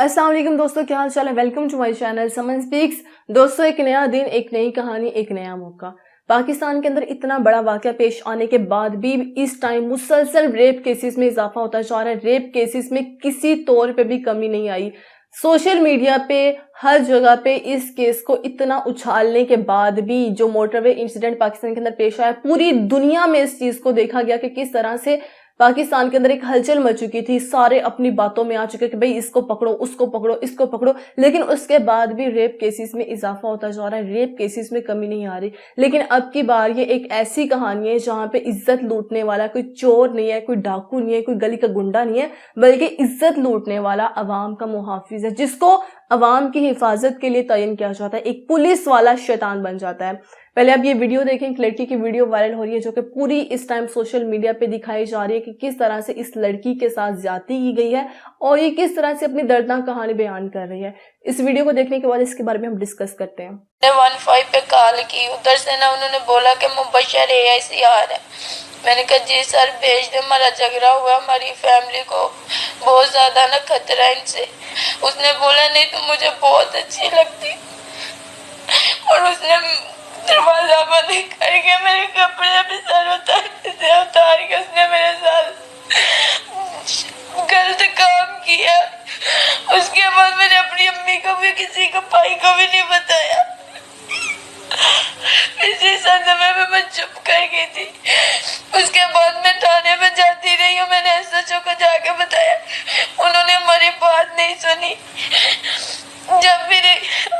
अस्सलाम वालेकुम दोस्तों, क्या हाल चाल है। Welcome to my channel Saman speaks. दोस्तों, एक नया दिन, एक नई कहानी, एक नया मौका। पाकिस्तान के अंदर इतना बड़ा वाकया पेश आने के बाद भी इस टाइम मुसलसल रेप केसेस में इजाफा होता जा रहा है। रेप केसेस में किसी तौर पे भी कमी नहीं आई। सोशल मीडिया पे हर जगह पे इस केस को इतना उछालने के बाद भी जो मोटरवे इंसिडेंट पाकिस्तान के अंदर पेश आया, पूरी दुनिया में इस चीज को देखा गया कि किस तरह से पाकिस्तान के अंदर एक हलचल मच चुकी थी। सारे अपनी बातों में आ चुके कि भाई इसको पकड़ो, उसको पकड़ो, इसको पकड़ो। लेकिन उसके बाद भी रेप केसेस में इजाफा होता जा रहा है, रेप केसेस में कमी नहीं आ रही। लेकिन अब की बार ये एक ऐसी कहानी है जहां पे इज्जत लूटने वाला कोई चोर नहीं है, कोई डाकू नहीं है, कोई गली का गुंडा नहीं है, बल्कि इज्जत लूटने वाला अवाम का मुहाफिज है, जिसको अवाम की हिफाजत के लिए तयन किया जाता है। एक पुलिस वाला शैतान बन जाता है। पहले आप ये वीडियो देखें, एक लड़की की वीडियो वायरल हो रही है जो कि पूरी इस टाइम सोशल मीडिया पे दिखाई जा रही है कि किस तरह से इस लड़की के साथ ज्यादती की गई है और ये किस तरह से अपनी दर्दनाक कहानी बयान कर रही है। इस वीडियो को देखने के बाद इसके बारे में हम डिस्कस करते हैं। 15 पे कॉल की, उधर से ना उन्होंने बोला कि मुबशर AICR है। मैंने कहा जी सर भेज दे, हमारा झगड़ा हुआ, हमारी फैमिली को बहुत ज्यादा ना खतरा है इनसे। उसने बोला नहीं तो मुझे बहुत अच्छी लगती, और उसने दरवाजा बंद करके मेरे कपड़े भी सर उतार के उसने मेरे साथ गलत काम किया। उसके बाद मैंने अपनी अम्मी को भी, किसी को, भाई को भी नहीं बताया। इसी सदमे में मैं चुप कर गई थी। उसके बाद मैं थाने में जाती रही हूँ, मैंने SHO को जाके बताया, उन्होंने हमारी बात नहीं सुनी। जब फिर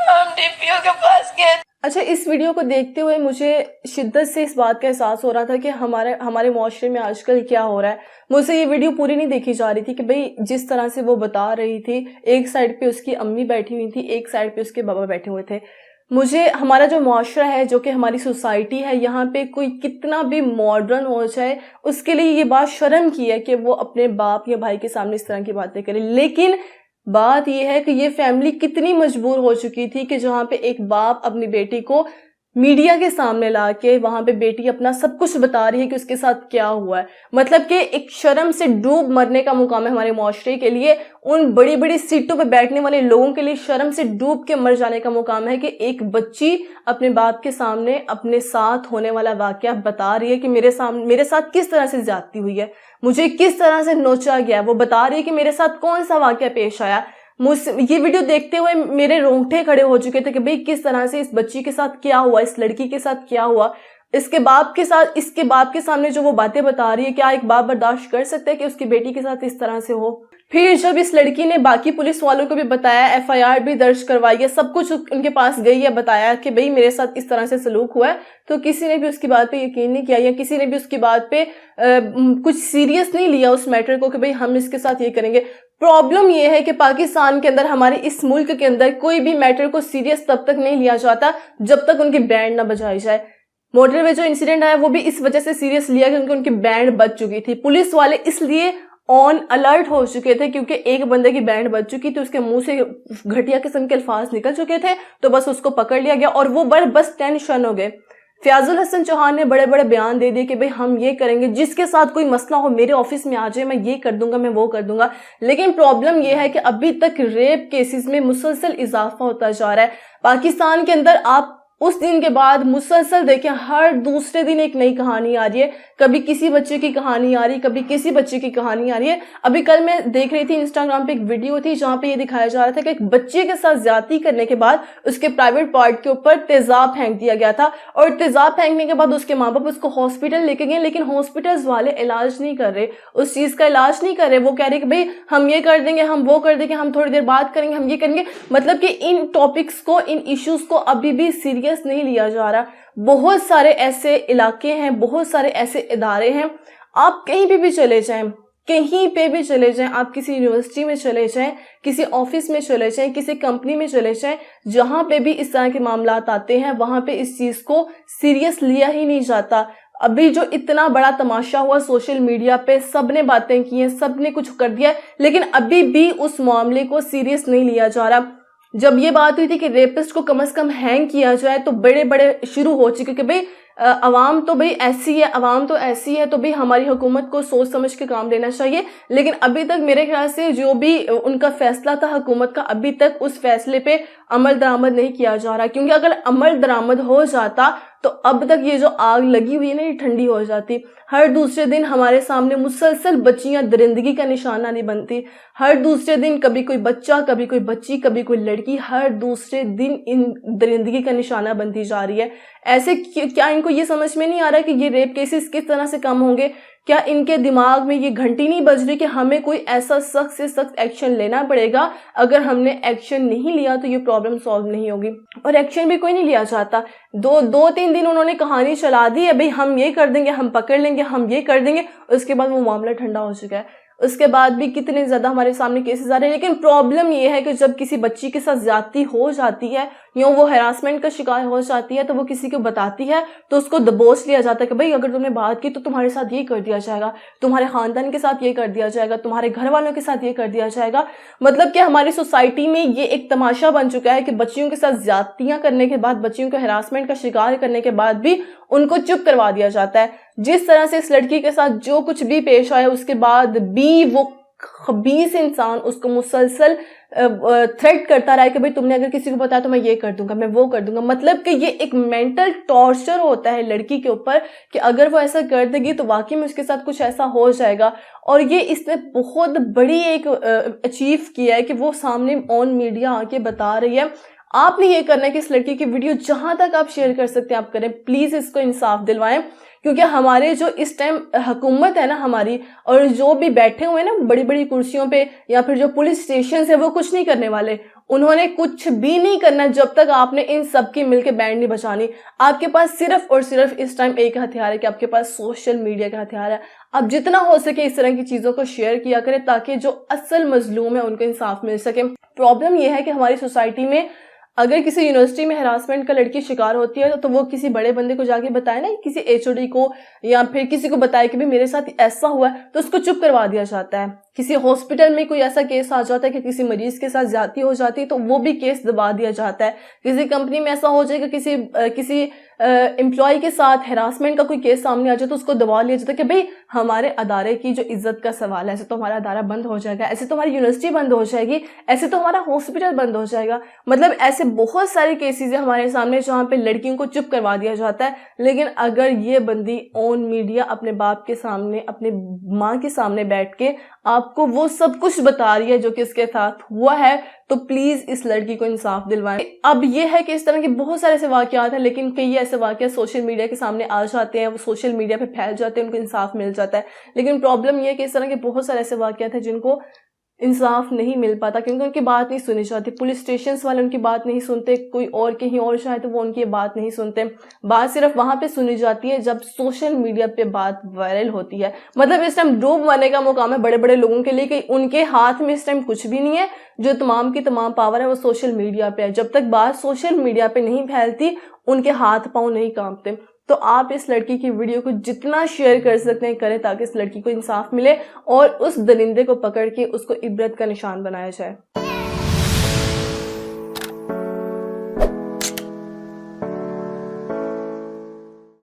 हम DPO के पास गए। अच्छा, इस वीडियो को देखते हुए मुझे शिद्दत से इस बात का एहसास हो रहा था कि हमारे मुआशरे में आजकल क्या हो रहा है। मुझसे ये वीडियो पूरी नहीं देखी जा रही थी कि भाई जिस तरह से वो बता रही थी, एक साइड पे उसकी अम्मी बैठी हुई थी, एक साइड पे उसके बाबा बैठे हुए थे। मुझे हमारा जो मुआशरा है, जो कि हमारी सोसाइटी है, यहाँ पे कोई कितना भी मॉडर्न हो जाए, उसके लिए ये बात शर्म की है कि वो अपने बाप या भाई के सामने इस तरह की बातें करे। लेकिन बात यह है कि ये फैमिली कितनी मजबूर हो चुकी थी कि जहां पे एक बाप अपनी बेटी को मीडिया के सामने लाके वहां पे बेटी अपना सब कुछ बता रही है कि उसके साथ क्या हुआ है। मतलब कि एक शर्म से डूब मरने का मुकाम है हमारे मुआशरे के लिए। उन बड़ी बड़ी सीटों पे बैठने वाले लोगों के लिए शर्म से डूब के मर जाने का मुकाम है कि एक बच्ची अपने बाप के सामने अपने साथ होने वाला वाकया बता रही है कि मेरे साथ किस तरह से ज्यादती हुई है, मुझे किस तरह से नोचा गया। वो बता रही है कि मेरे साथ कौन सा वाकया पेश आया। ये वीडियो देखते हुए मेरे रोंगटे खड़े हो चुके थे कि भाई किस तरह से इस बच्ची के साथ क्या हुआ, इस लड़की के साथ क्या हुआ, इसके बाप के सामने जो वो बातें बता रही है, क्या एक बाप बर्दाश्त कर सकता है कि उसकी बेटी के साथ इस तरह से हो। फिर जब इस लड़की ने बाकी पुलिस वालों को भी बताया, FIR भी दर्ज करवाई है, सब कुछ उनके पास गई है, बताया कि भाई मेरे साथ इस तरह से सलूक हुआ है, तो किसी ने भी उसकी बात पे यकीन नहीं किया या किसी ने भी उसकी बात पे कुछ सीरियस नहीं लिया उस मैटर को कि भाई हम इसके साथ ये करेंगे। प्रॉब्लम ये है कि पाकिस्तान के अंदर, हमारे इस मुल्क के अंदर कोई भी मैटर को सीरियस तब तक नहीं लिया जाता जब तक उनकी बैंड ना बजाई जाए। मोटरवे जो इंसिडेंट आया वो भी इस वजह से सीरियस लिया क्योंकि उनकी बैंड बज चुकी थी। पुलिस वाले इसलिए ऑन अलर्ट हो चुके थे क्योंकि एक बंदे की बैंड बज चुकी थी, उसके मुंह से घटिया किस्म के अल्फाज निकल चुके थे, तो बस उसको पकड़ लिया गया और वो बस टेंशन हो गए। फयाजुल हसन चौहान ने बड़े बड़े बयान दे दिए कि भाई हम ये करेंगे, जिसके साथ कोई मसला हो मेरे ऑफिस में आ जाए, मैं ये कर दूंगा, मैं वो कर दूंगा। लेकिन प्रॉब्लम ये है कि अभी तक रेप केसेस में मुसलसल इजाफा होता जा रहा है पाकिस्तान के अंदर। आप उस दिन के बाद मुसलसल देखें, हर दूसरे दिन एक नई कहानी आ रही है। कभी किसी बच्चे की कहानी आ रही है, कभी किसी बच्चे की कहानी आ रही है। अभी कल मैं देख रही थी इंस्टाग्राम पे एक वीडियो थी जहां पे ये दिखाया जा रहा था कि एक बच्चे के साथ ज्यादती करने के बाद उसके प्राइवेट पार्ट के ऊपर तेजाब फेंक दिया गया था, और तेजाब फेंकने के बाद उसके माँ बाप उसको हॉस्पिटल लेके गए, लेकिन हॉस्पिटल्स वाले इलाज नहीं कर रहे, उस चीज का इलाज नहीं कर रहे। वो कह रहे कि भाई हम ये कर देंगे, हम वो कर देंगे, हम थोड़ी देर बाद करेंगे, हम ये करेंगे। मतलब कि इन टॉपिक्स को, इन इश्यूज को अभी भी सीरियस नहीं लिया जा रहा। बहुत सारे ऐसे इलाके हैं, बहुत सारे ऐसे इदारे हैं, आप कहीं पे भी चले जाएं, कहीं पे भी चले जाएं, आप किसी यूनिवर्सिटी में चले जाएं, किसी ऑफिस में चले जाएं, किसी कंपनी में चले जाएं, जहां पे भी इस तरह के मामलात आते हैं वहां पे इस चीज को सीरियस लिया ही नहीं जाता। अभी जो इतना बड़ा तमाशा हुआ सोशल मीडिया पे, सबने बातें की हैं, सबने कुछ कर दिया, लेकिन अभी भी उस मामले को सीरियस नहीं लिया जा रहा। जब ये बात हुई थी कि रेपिस्ट को कम से कम हैंग किया जाए, तो बड़े बड़े शुरू हो चुके कि भाई عوام تو بھئی ایسی ہے، عوام تو ایسی ہے، تو بھئی ہماری حکومت کو سوچ سمجھ کے کام لینا چاہیے. لیکن ابھی تک میرے خیال سے جو بھی ان کا فیصلہ تھا حکومت کا، ابھی تک اس فیصلے پہ عمل درآمد نہیں کیا جا رہا. کیونکہ اگر عمل درآمد ہو جاتا تو اب تک یہ جو آگ لگی ہوئی ہے نا، یہ ٹھنڈی ہو جاتی. ہر دوسرے دن ہمارے سامنے مسلسل بچیاں درندگی کا نشانہ نہیں بنتی. ہر دوسرے دن کبھی کوئی بچہ، کبھی کوئی بچی، کبھی کوئی لڑکی، ہر دوسرے دن ان درندگی کا نشانہ بنتی جا رہی ہے. ایسے کیا ان کو یہ سمجھ میں نہیں آ رہا کہ یہ ریپ کیسز کس طرح سے کم ہوں گے؟ کیا ان کے دماغ میں یہ گھنٹی نہیں بج رہی کہ ہمیں کوئی ایسا سخت سے سخت ایکشن لینا پڑے گا؟ اگر ہم نے ایکشن نہیں لیا تو یہ پرابلم سالو نہیں ہوگی. اور ایکشن بھی کوئی نہیں لیا چاہتا. دو تین دن انہوں نے کہانی چلا دی ہے، بھئی ہم یہ کر دیں گے، ہم پکڑ لیں گے، ہم یہ کر دیں گے. اس کے بعد وہ معاملہ ٹھنڈا ہو چکا ہے. اس کے بعد بھی کتنے زیادہ ہمارے سامنے کیسز آ رہے ہیں. لیکن پرابلم یہ ہے کہ جب کسی بچی کے ساتھ زیادتی ہو جاتی ہے یا وہ ہراسمنٹ کا شکار ہو جاتی ہے تو وہ کسی کو بتاتی ہے تو اس کو دبوچ لیا جاتا ہے کہ بھئی اگر تم نے بات کی تو تمہارے ساتھ یہ کر دیا جائے گا، تمہارے خاندان کے ساتھ یہ کر دیا جائے گا، تمہارے گھر والوں کے ساتھ یہ کر دیا جائے گا. مطلب کہ ہماری سوسائٹی میں یہ ایک تماشا بن چکا ہے کہ بچیوں کے ساتھ زیادتیاں کرنے کے بعد، بچیوں کو ہراسمنٹ کا شکار کرنے کے بعد بھی ان کو چپ کروا دیا جاتا ہے. جس طرح سے اس لڑکی کے ساتھ جو کچھ بھی پیش آیا اس کے بعد بھی وہ خبیث انسان اس کو مسلسل تھریٹ کرتا رہا ہے کہ بھئی تم نے اگر کسی کو بتایا تو میں یہ کر دوں گا، میں وہ کر دوں گا. مطلب کہ یہ ایک مینٹل ٹارچر ہوتا ہے لڑکی کے اوپر کہ اگر وہ ایسا کر دے گی تو واقعی میں اس کے ساتھ کچھ ایسا ہو جائے گا. اور یہ اس نے بہت بڑی ایک اچیو کیا ہے کہ وہ سامنے آن میڈیا آ کے بتا رہی ہے. آپ نے یہ کرنا ہے کہ اس لڑکی کی ویڈیو جہاں تک آپ شیئر کر سکتے ہیں آپ کریں. پلیز اس کو انصاف دلوائیں. کیونکہ ہمارے جو اس ٹائم حکومت ہے نا ہماری، اور جو بھی بیٹھے ہوئے نا بڑی بڑی کرسیوں پہ یا پھر جو پولیس اسٹیشن ہے، وہ کچھ نہیں کرنے والے. انہوں نے کچھ بھی نہیں کرنا جب تک آپ نے ان سب کی مل کے بینڈ نہیں بجانی. آپ کے پاس صرف اور صرف اس ٹائم ایک ہتھیار ہے کہ آپ کے پاس سوشل میڈیا کا ہتھیار ہے. آپ جتنا ہو سکے اس طرح کی چیزوں کو شیئر کیا کریں تاکہ جو اصل مظلوم ہے ان کو انصاف مل سکے. پرابلم یہ ہے کہ ہماری سوسائٹی میں اگر کسی یونیورسٹی میں ہراسمنٹ کا لڑکی شکار ہوتی ہے تو وہ کسی بڑے بندے کو جا کے بتائے نا، کسی ایچ او ڈی کو یا پھر کسی کو بتائے کہ بھی میرے ساتھ ایسا ہوا ہے، تو اس کو چپ کروا دیا جاتا ہے. کسی ہاسپٹل میں کوئی ایسا کیس آ جاتا ہے کہ کسی مریض کے ساتھ زیادتی ہو جاتی ہے تو وہ بھی کیس دبا دیا جاتا ہے. کسی کمپنی میں ایسا ہو جائے کہ کسی امپلائی کے ساتھ ہراسمنٹ کا کوئی کیس سامنے آ جائے تو اس کو دبا لیا جاتا ہے کہ بھئی ہمارے ادارے کی جو عزت کا سوال ہے، ایسے تو ہمارا ادارہ بند ہو جائے گا، ایسے تو ہماری یونیورسٹی بند ہو جائے گی، ایسے تو ہمارا ہاسپٹل بند ہو جائے گا. مطلب ایسے بہت سارے کیسز ہیں ہمارے سامنے جہاں پہ لڑکیوں کو چپ کروا دیا جاتا ہے. لیکن اگر یہ بندی آن میڈیا اپنے باپ کے سامنے، اپنے ماں کے سامنے بیٹھ کے آپ کو وہ سب کچھ بتا رہی ہے جو کہ اس کے ساتھ ہوا ہے، تو پلیز اس لڑکی کو انصاف دلوائیں. اب یہ ہے کہ اس طرح کے بہت سارے ایسے واقعات ہیں، لیکن کئی ایسے واقعات سوشل میڈیا کے سامنے آ جاتے ہیں، وہ سوشل میڈیا پہ پھیل جاتے ہیں، ان کو انصاف مل جاتا ہے. لیکن پرابلم یہ ہے کہ اس طرح کے بہت سارے ایسے واقعات ہیں جن کو انصاف نہیں مل پاتا کیونکہ ان کی بات نہیں سنی جاتی. پولیس اسٹیشنز والے ان کی بات نہیں سنتے، کوئی اور کہیں اور جائے تو وہ ان کی بات نہیں سنتے. بات صرف وہاں پہ سنی جاتی ہے جب سوشل میڈیا پہ بات وائرل ہوتی ہے. مطلب اس ٹائم ڈوب مرنے کا مقام ہے بڑے بڑے لوگوں کے لیے کہ ان کے ہاتھ میں اس ٹائم کچھ بھی نہیں ہے. جو تمام کی تمام پاور ہے وہ سوشل میڈیا پہ ہے. جب تک بات سوشل میڈیا پہ نہیں پھیلتی ان کے ہاتھ پاؤں نہیں کانپتے. تو آپ اس لڑکی کی ویڈیو کو جتنا شیئر کر سکتے ہیں کریں تاکہ اس لڑکی کو انصاف ملے اور اس درندے کو پکڑ کے اس کو عبرت کا نشان بنایا جائے.